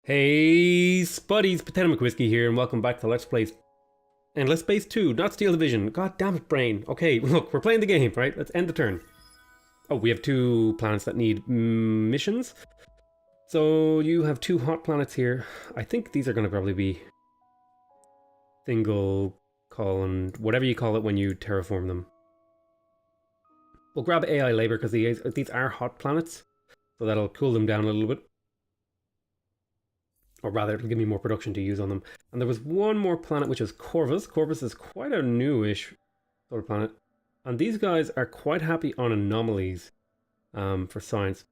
Hey, spuddies, PotatoMcWhiskey here, and welcome back to Let's Play Endless Space 2, not Steel Division. God damn it, brain. Okay, look, we're playing the game, right? Let's end the turn. Oh, we have two planets that need missions. So you have two hot planets here. I think these are going to probably be single colon, whatever you call it when you terraform them. We'll grab AI labor because these are hot planets, so that'll cool them down a little bit. Or rather, it'll give me more production to use on them. And there was one more planet, which is Corvus. Corvus is quite a newish sort of planet. And these guys are quite happy on anomalies for science.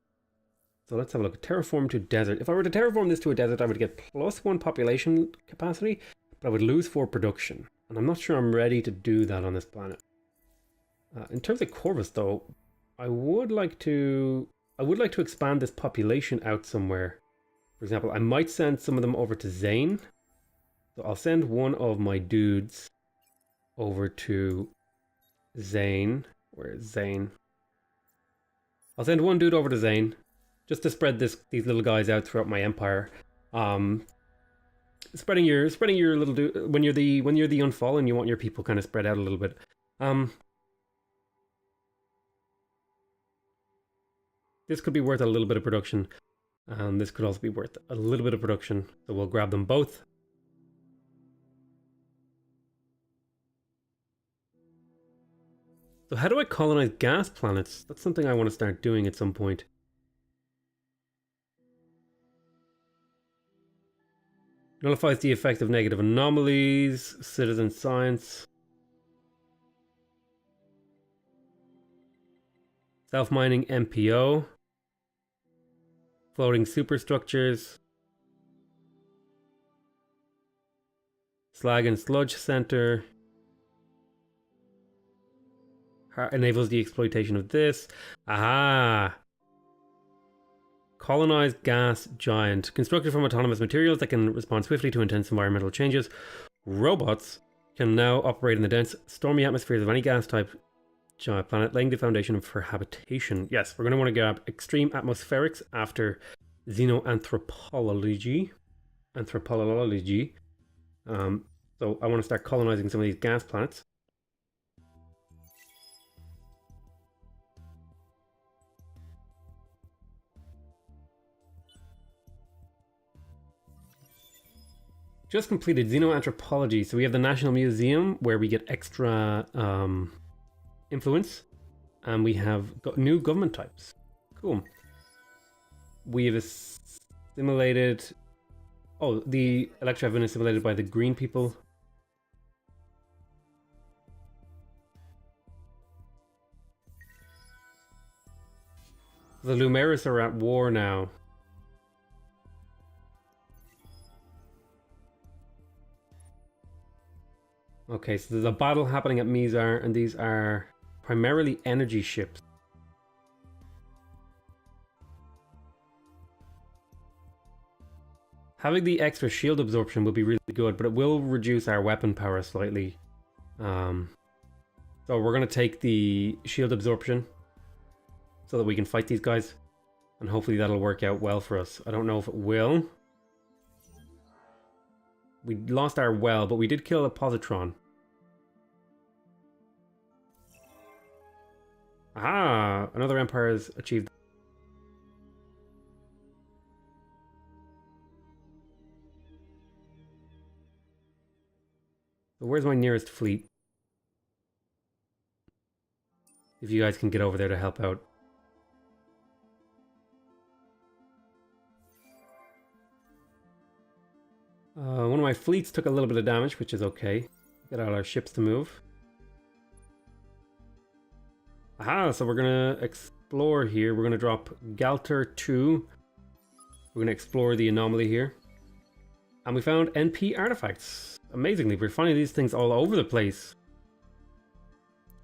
So let's have a look. Terraform to desert. If I were to terraform this to a desert, I would get +1 population capacity, but I would lose 4 production. And I'm not sure I'm ready to do that on this planet. In terms of Corvus, though, I would like to expand this population out somewhere. For example, I might send some of them over to Zane. So I'll send one of my dudes over to Zane. Where is Zane? I'll send one dude over to Zane, just to spread these little guys out throughout my empire. Spreading your little dude when you're the Unfallen, you want your people kind of spread out a little bit. This could be worth a little bit of production. And this could also be worth a little bit of production, so we'll grab them both. So how do I colonize gas planets? That's something I want to start doing at some point. Nullifies the effect of negative anomalies, citizen science. Self-mining MPO. Floating superstructures. Slag and sludge center. Enables the exploitation of this. Aha! Colonized gas giant. Constructed from autonomous materials that can respond swiftly to intense environmental changes. Robots can now operate in the dense, stormy atmospheres of any gas type giant planet, laying the foundation for habitation. Yes, we're going to want to grab extreme atmospherics after xenoanthropology. So I want to start colonizing some of these gas planets. Just completed xenoanthropology. So we have the National Museum where we get extra influence, and we have new government types. Cool. We have assimilated. Oh, the Electra have been assimilated by the green people. The Lumeris are at war now. Okay, so there's a battle happening at Mizar, and these are primarily energy ships. Having the extra shield absorption will be really good, but it will reduce our weapon power slightly. So we're going to take the shield absorption so that we can fight these guys. And hopefully that'll work out well for us. I don't know if it will. We lost our well, but we did kill a positron. Aha! Another empire has achieved. So where's my nearest fleet? If you guys can get over there to help out. One of my fleets took a little bit of damage, which is okay. Get all our ships to move. Aha, so we're gonna explore here. We're gonna drop Galter 2. We're gonna explore the anomaly here. And we found NP artifacts. Amazingly, we're finding these things all over the place.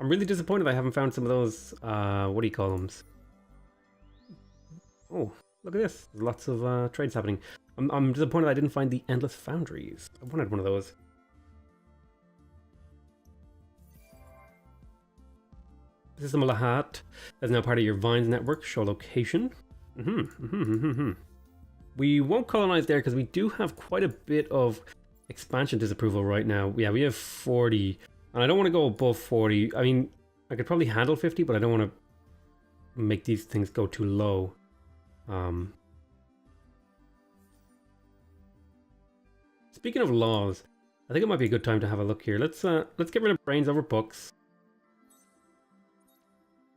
I'm really disappointed I haven't found some of those, what do you call them? Oh, look at this. There's lots of trades happening. I'm disappointed I didn't find the Endless Foundries. I wanted one of those. System Lahat is now part of your Vines network. Show location. We won't colonize there because we do have quite a bit of expansion disapproval right now. Yeah, we have 40. And I don't want to go above 40. I mean, I could probably handle 50, but I don't want to make these things go too low. Speaking of laws, I think it might be a good time to have a look here. Let's get rid of brains over books.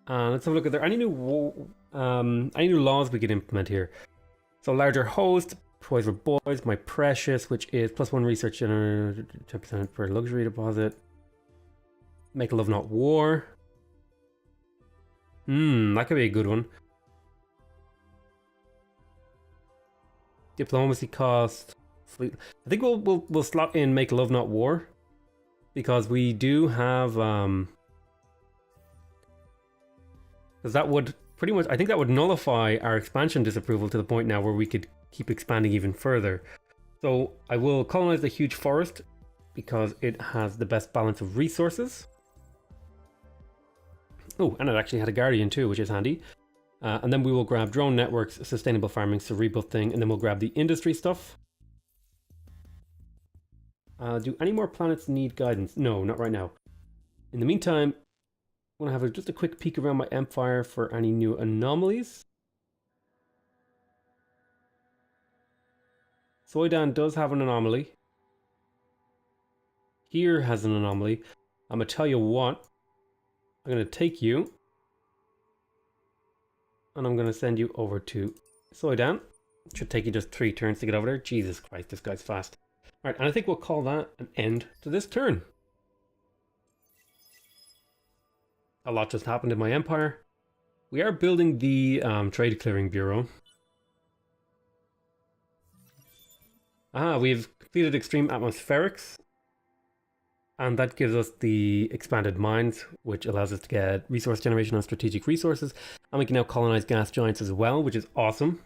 Let's have a look. Are there any new laws we could implement here? So larger host, toys for boys, my precious, which is +1 research and 10% for luxury deposit. Make love not war. That could be a good one. Diplomacy cost. Fleet. I think we'll slot in make love not war, because we do have because that would pretty much, I think that would nullify our expansion disapproval to the point now where we could keep expanding even further. So I will colonize the huge forest because it has the best balance of resources. Oh, and it actually had a guardian too, which is handy. And then we will grab drone networks, sustainable farming, cerebral thing, and then we'll grab the industry stuff. Do any more planets need guidance? No, not right now. In the meantime, I'm going to have just a quick peek around my empire for any new anomalies. Soidan does have an anomaly. Here has an anomaly. I'm going to tell you what. I'm going to take you. And I'm going to send you over to Soidan. It should take you just 3 turns to get over there. Jesus Christ, this guy's fast. Alright, and I think we'll call that an end to this turn. A lot just happened in my empire. We are building the Trade Clearing Bureau. We've completed Extreme Atmospherics. And that gives us the expanded mines, which allows us to get resource generation on strategic resources. And we can now colonize gas giants as well, which is awesome.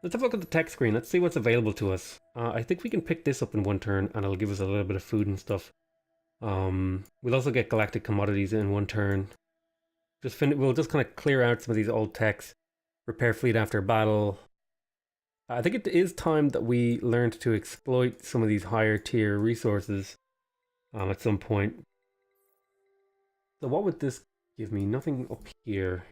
Let's have a look at the tech screen. Let's see what's available to us. I think we can pick this up in 1 turn, and it'll give us a little bit of food and stuff. We'll also get galactic commodities in 1 turn. We'll just kind of clear out some of these old techs. Repair fleet after battle. I think it is time that we learned to exploit some of these higher tier resources at some point. So what would this give me? Nothing up here.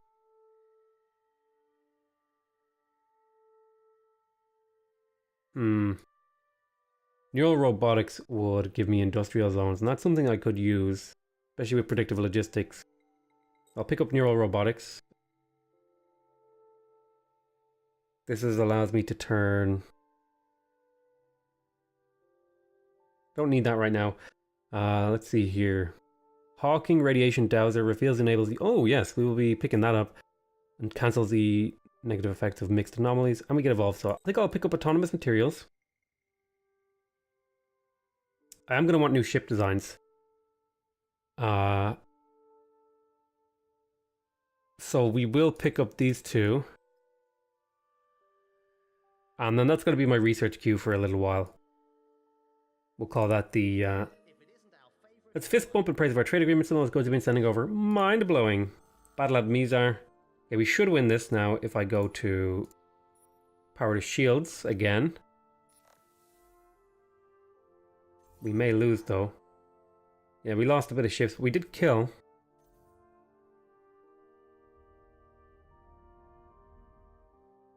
Neural robotics would give me industrial zones, and that's something I could use, especially with predictive logistics. I'll pick up neural robotics. This allows me to turn... Don't need that right now. Let's see here. Hawking Radiation Dowser reveals enables the... Oh yes, we will be picking that up. And cancels the negative effects of mixed anomalies. And we get evolved, so I think I'll pick up autonomous materials. I am going to want new ship designs. So we will pick up these 2. And then that's going to be my research queue for a little while. We'll call that the... Let's fist bump in praise of our trade agreement. Some of those goods have been sending over. Mind-blowing. Battle at Mizar. Okay, we should win this now if I go to... Power to shields again. We may lose though. Yeah, we lost a bit of ships. We did kill.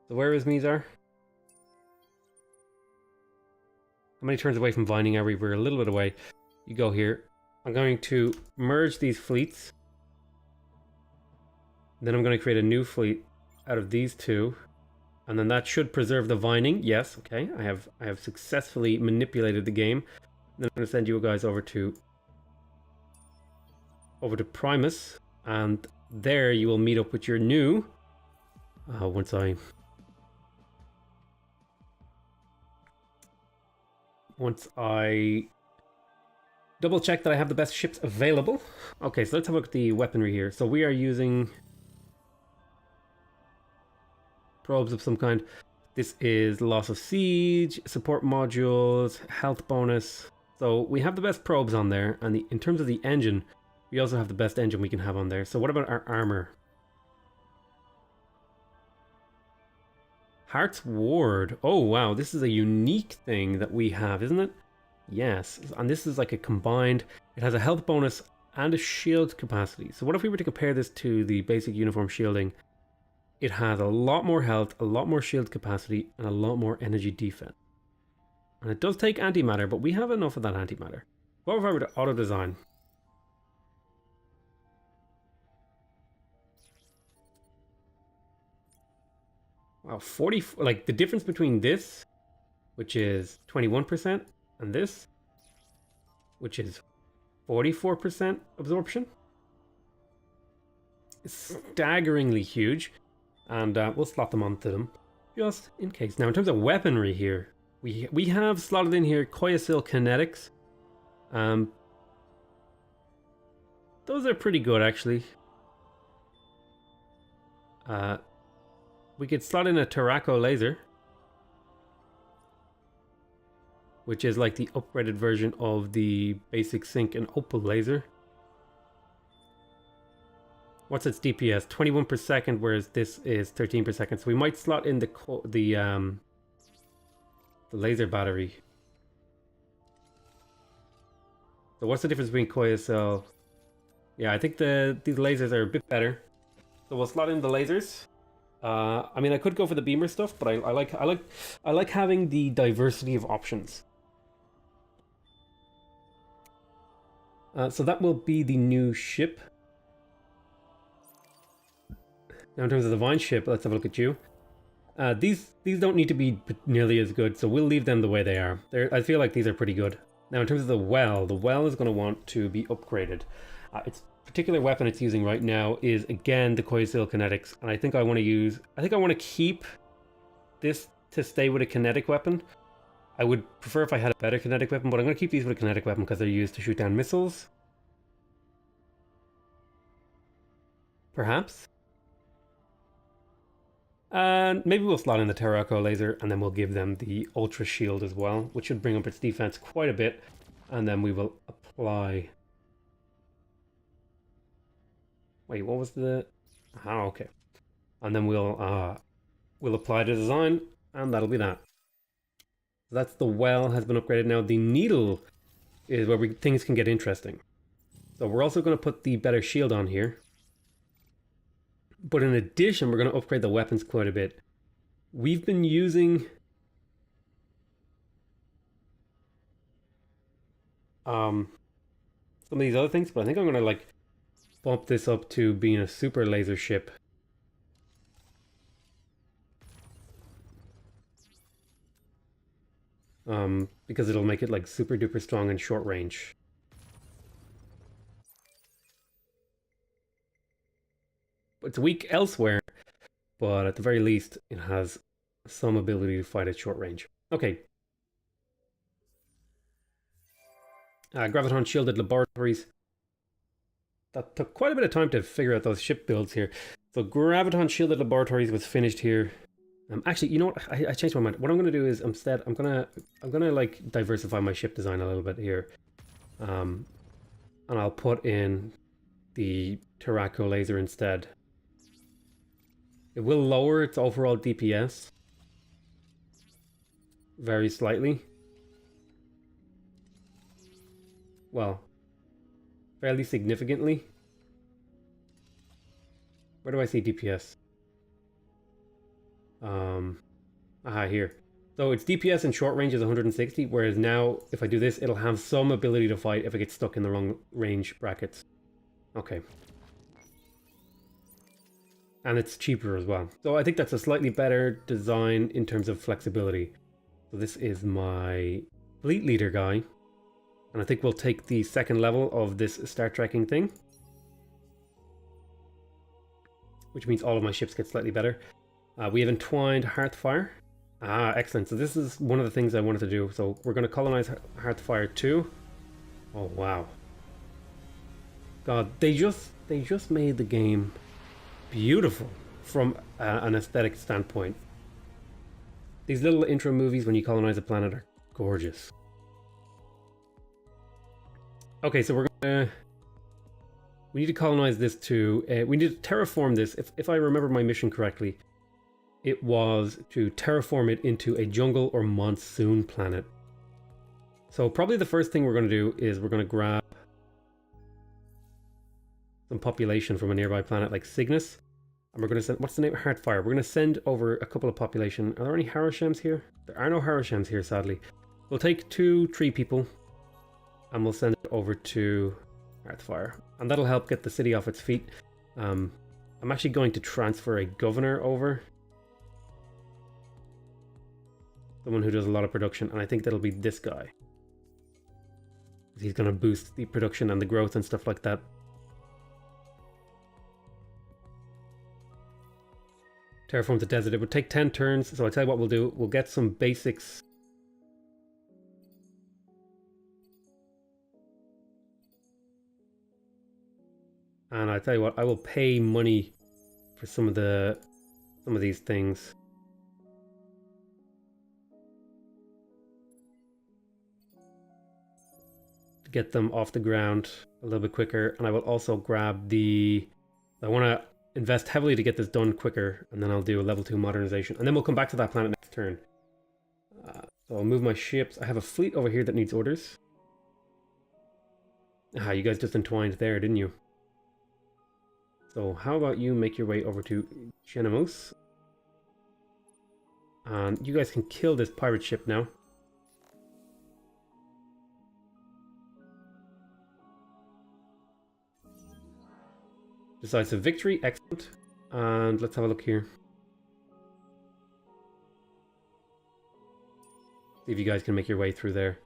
So where is Mizar? How many turns away from Vining are we? We're a little bit away. You go here. I'm going to merge these fleets. Then I'm going to create a new fleet out of these 2. And then that should preserve the Vining. Yes, okay. I have successfully manipulated the game. Then I'm going to send you guys over to Primus. And there you will meet up with your new... once I double check that I have the best ships available. Okay, so let's have a look at the weaponry here. So we are using probes of some kind. This is loss of siege, support modules, health bonus. So we have the best probes on there, and in terms of the engine, we also have the best engine we can have on there. So what about our armor? Heart's Ward. Oh wow, this is a unique thing that we have, isn't it? Yes, and this is like a combined, it has a health bonus and a shield capacity. So what if we were to compare this to the basic uniform shielding? It has a lot more health, a lot more shield capacity, and a lot more energy defense. And it does take antimatter, but we have enough of that antimatter. What if I were to auto design? Wow, 40, like the difference between this, which is 21%, and this, which is 44% absorption, is staggeringly huge. And we'll slot them onto them just in case. Now, in terms of weaponry here, we have slotted in here Koyasil kinetics. Those are pretty good, actually. We could slot in a Taraco laser, which is like the upgraded version of the basic Sync and Opal laser. What's its DPS? 21 per second, whereas this is 13 per second. So we might slot in the laser battery. So what's the difference between Koyasil? Yeah, I think these lasers are a bit better. So we'll slot in the lasers. I mean, I could go for the beamer stuff, but I like having the diversity of options. So that will be the new ship. Now, in terms of the Vine ship, let's have a look at you. These don't need to be nearly as good, so we'll leave them the way they are. I feel like these are pretty good. Now, in terms of the well is going to want to be upgraded. Its particular weapon it's using right now is, again, the Koyasil kinetics, and I think I want to keep this to stay with a kinetic weapon. I would prefer if I had a better kinetic weapon, but I'm going to keep these with a kinetic weapon because they're used to shoot down missiles. Perhaps. And maybe we'll slot in the Taraco laser, and then we'll give them the Ultra Shield as well, which should bring up its defense quite a bit. And then we will apply... Wait, what was the... Oh, okay. And then we'll apply the design, and that'll be that. So that's the well has been upgraded. Now the needle is where things can get interesting. So we're also going to put the better shield on here. But in addition, we're going to upgrade the weapons quite a bit. We've been using some of these other things, but I think I'm going to like bump this up to being a super laser ship. Because it'll make it like super duper strong and short range. It's weak elsewhere, but at the very least, it has some ability to fight at short range. Okay. Graviton shielded laboratories. That took quite a bit of time to figure out those ship builds here. So Graviton shielded laboratories was finished here. Actually, you know what? I changed my mind. What I'm going to do is instead, I'm gonna like diversify my ship design a little bit here, and I'll put in the Taraco laser instead. It will lower its overall DPS very slightly. Well, fairly significantly. Where do I see DPS? Here. So its DPS in short range is 160, whereas now if I do this, it'll have some ability to fight if it gets stuck in the wrong range brackets. Okay. And it's cheaper as well. So I think that's a slightly better design in terms of flexibility. So this is my fleet leader guy. And I think we'll take the second level of this Star Trekking thing. Which means all of my ships get slightly better. We have entwined Hearthfire. Excellent. So this is one of the things I wanted to do. So we're going to colonize Hearthfire 2. Oh, wow. God, they just made the game beautiful from an aesthetic standpoint. These little intro movies when you colonize a planet are gorgeous. Okay, so we need to colonize this too. We need to terraform this. If I remember my mission correctly, it was to terraform it into a jungle or monsoon planet. So probably the first thing we're going to do is we're going to grab some population from a nearby planet like Cygnus. And we're going to send, what's the name? Heartfire. We're going to send over a couple of population. Are there any Haroshems here? There are no Haroshems here, sadly. We'll take 2 tree people and we'll send it over to Heartfire. And that'll help get the city off its feet. I'm actually going to transfer a governor over. Someone who does a lot of production, and I think that'll be this guy. He's going to boost the production and the growth and stuff like that. Terraform the desert. It would take 10 turns, so I'll tell you what we'll do. We'll get some basics. And I tell you what, I will pay money for some of these things. To get them off the ground a little bit quicker. And I will also grab the... I want to invest heavily to get this done quicker, and then I'll do a level 2 modernization. And then we'll come back to that planet next turn. So I'll move my ships. I have a fleet over here that needs orders. Ah, you guys just entwined there, didn't you? So how about you make your way over to Genomos? And you guys can kill this pirate ship now. Decisive victory, excellent. And let's have a look here. See if you guys can make your way through there.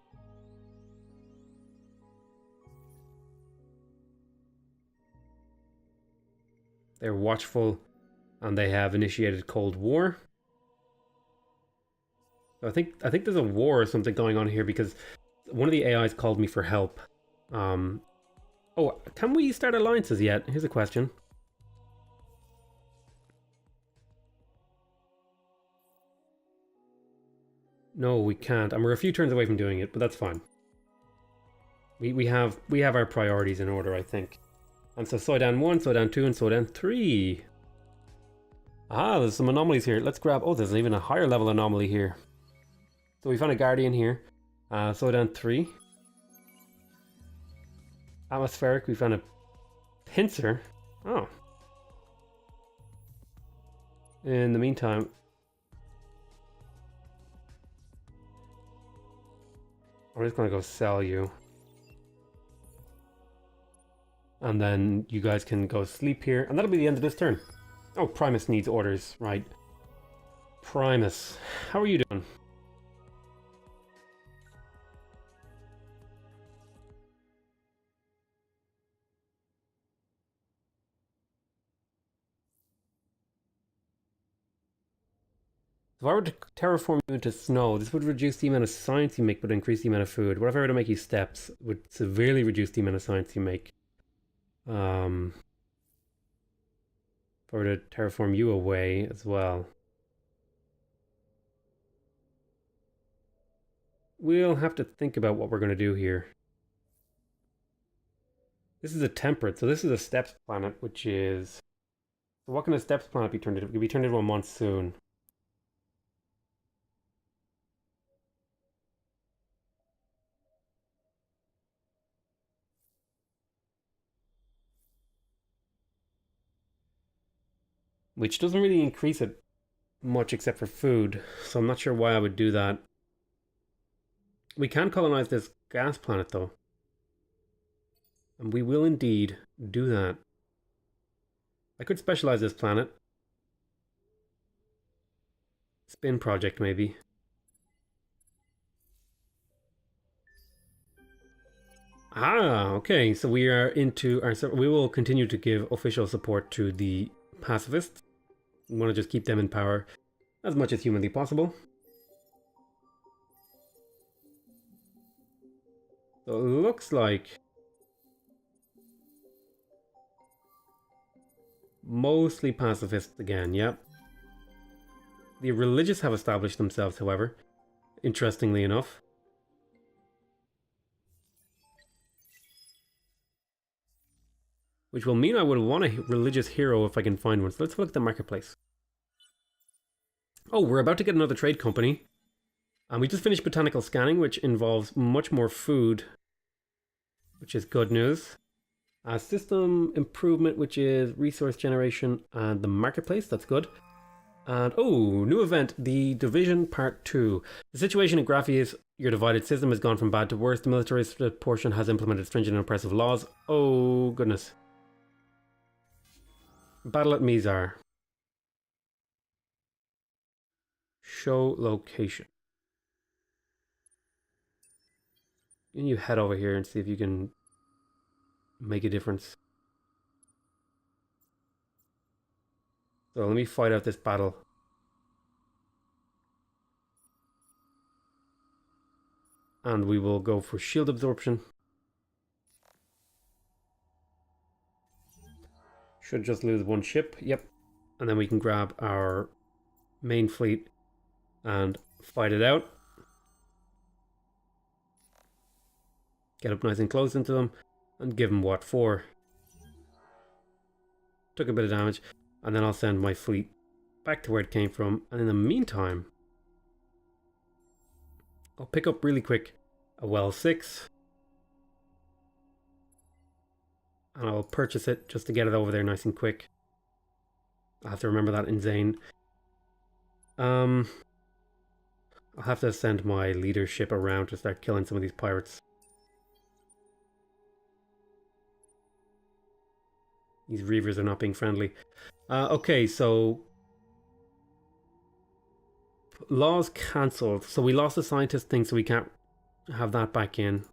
They're watchful, and they have initiated Cold War. So I think there's a war or something going on here because one of the AIs called me for help. Oh, can we start alliances yet? Here's a question. No, we can't, and we're a few turns away from doing it, but that's fine. We have our priorities in order, I think. And so Soidan 1, Soidan 2, and Soidan 3. Ah, there's some anomalies here. Let's grab... Oh, there's even a higher level anomaly here. So we found a Guardian here. Soidan 3. Atmospheric, we found a Pincer. Oh. In the meantime... I'm just going to go sell you. And then you guys can go sleep here. And that'll be the end of this turn. Oh, Primus needs orders. Right. Primus. How are you doing? If I were to terraform you into snow, this would reduce the amount of science you make, but increase the amount of food. What if I were to make you steps? It would severely reduce the amount of science you make. If I were to terraform you away as well. We'll have to think about what we're going to do here. This is a temperate, so this is a steppes planet, which is... So what can a steppes planet be turned into? It could be turned into a monsoon. Which doesn't really increase it much except for food, so I'm not sure why I would do that. We can colonize this gas planet though. And we will indeed do that. I could specialize this planet. Spin project maybe. Ah, okay, so we are into our... We will continue to give official support to the pacifists. We want to just keep them in power as much as humanly possible. So it looks like mostly pacifists again, yep. The religious have established themselves, however, interestingly enough. Which will mean I would want a religious hero if I can find one. So let's look at the marketplace. Oh, we're about to get another trade company. And we just finished botanical scanning, which involves much more food, which is good news. System improvement, which is resource generation and the marketplace. That's good. And oh, new event, the division part 2. The situation in Graphi is your divided system has gone from bad to worse. The militaristic portion has implemented stringent and oppressive laws. Oh, goodness. Battle at Mizar. Show location. Can you head over here and see if you can make a difference? So let me fight out this battle. And we will go for shield absorption. Should just lose one ship. Yep. And then we can grab our main fleet and fight it out. Get up nice and close into them and give them what for. Took a bit of damage. And then I'll send my fleet back to where it came from. And in the meantime, I'll pick up really quick a well 6. And I'll purchase it just to get it over there nice and quick. I'll have to remember that in Zane. I'll have to send my leadership around to start killing some of these pirates. These reavers are not being friendly. Okay, so laws cancelled. So we lost the scientist thing, so we can't have that back in.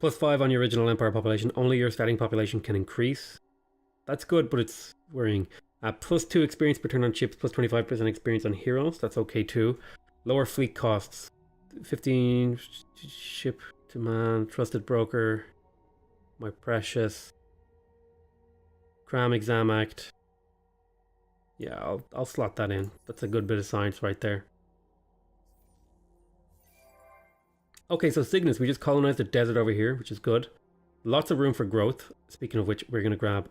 +5 on your original empire population. Only your starting population can increase. That's good, but it's worrying. +2 experience per turn on ships, +25% experience on heroes. That's okay too. Lower fleet costs. 15 ship to man, trusted broker, my precious. Cram exam act. Yeah, I'll slot that in. That's a good bit of science right there. Okay, so Cygnus, we just colonized the desert over here, which is good. Lots of room for growth. Speaking of which, we're going to grab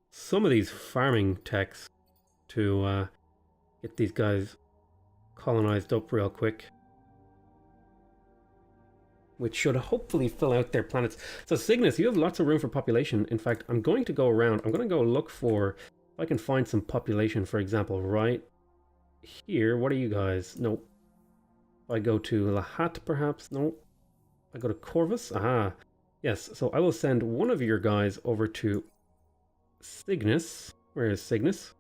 some of these farming techs to get these guys colonized up real quick. Which should hopefully fill out their planets. So Cygnus, you have lots of room for population. In fact, I'm going to go around. I'm going to go look for, if I can find some population, for example, right here. What are you guys? Nope. If I go to Lahat, perhaps? No. I go to Corvus? Aha. Yes, so I will send one of your guys over to Cygnus. Where is Cygnus?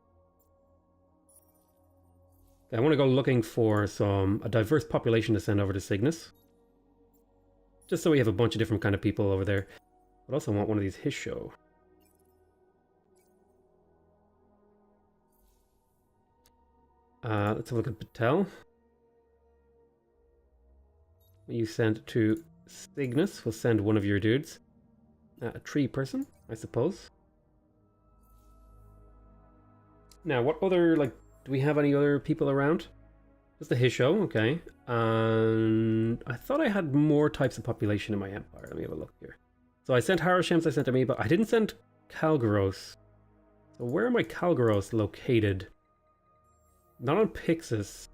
I want to go looking for a diverse population to send over to Cygnus. Just so we have a bunch of different kind of people over there. But also want one of these Hisho. Let's have a look at Patel. You send to Cygnus. We'll send one of your dudes. A tree person, I suppose. Now, what other, do we have any other people around? Just the Hisho, okay. And I thought I had more types of population in my empire. Let me have a look here. So I sent Harashems, I sent Amoeba. I didn't send Kalgaros. So where are my Kalgaros located? Not on Pixis.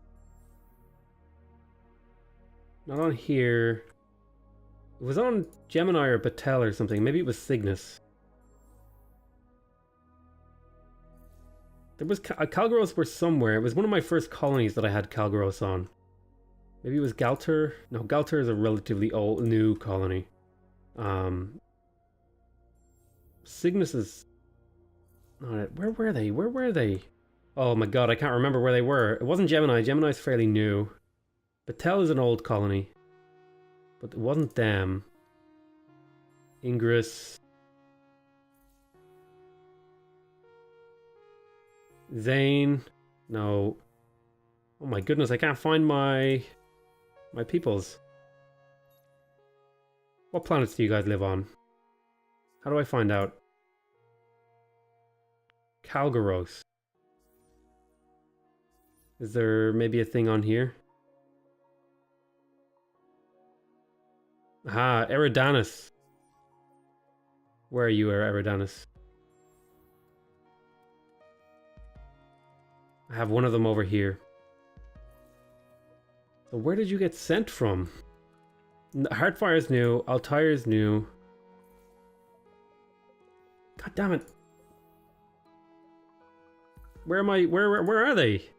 Not on here. It was on Gemini or Batel or something. Maybe it was Cygnus. There was Kalgaros were somewhere. It was one of my first colonies that I had Kalgaros on. Maybe it was Galter. No, Galter is a relatively new colony. Cygnus is. Where were they? Where were they? Oh my god, I can't remember where they were. It wasn't Gemini. Gemini's fairly new. Batel is an old colony. But it wasn't them. Ingress. Zane. No. Oh my goodness, I can't find my peoples. What planets do you guys live on? How do I find out? Kalgaros. Is there maybe a thing on here? Aha, Eridanus. Where are you, Eridanus? I have one of them over here. So where did you get sent from? Heartfire's new. Altire's new. God damn it. Where am I? Where are they?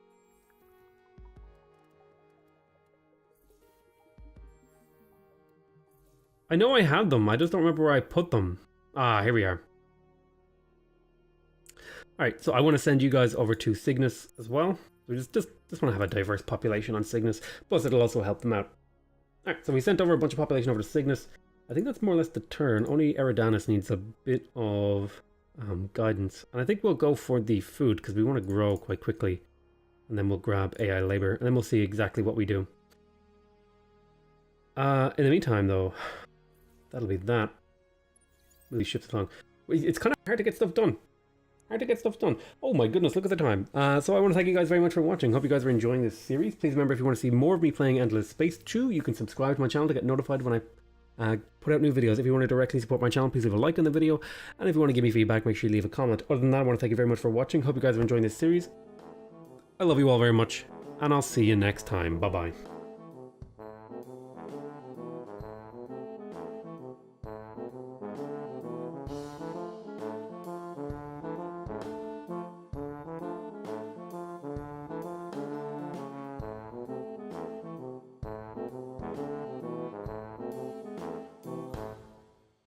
I know I have them. I just don't remember where I put them. Ah, here we are. Alright, so I want to send you guys over to Cygnus as well. We just want to have a diverse population on Cygnus. Plus, it'll also help them out. Alright, so we sent over a bunch of population over to Cygnus. I think that's more or less the turn. Only Eridanus needs a bit of guidance. And I think we'll go for the food, because we want to grow quite quickly. And then we'll grab AI labor, and then we'll see exactly what we do. In the meantime, though, that'll be that. Really shifts along. It's kind of hard to get stuff done. Oh my goodness, look at the time. So I want to thank you guys very much for watching. Hope you guys are enjoying this series. Please remember, if you want to see more of me playing Endless Space 2, you can subscribe to my channel to get notified when I put out new videos. If you want to directly support my channel, please leave a like on the video. And if you want to give me feedback, make sure you leave a comment. Other than that, I want to thank you very much for watching. Hope you guys are enjoying this series. I love you all very much, and I'll see you next time. Bye-bye.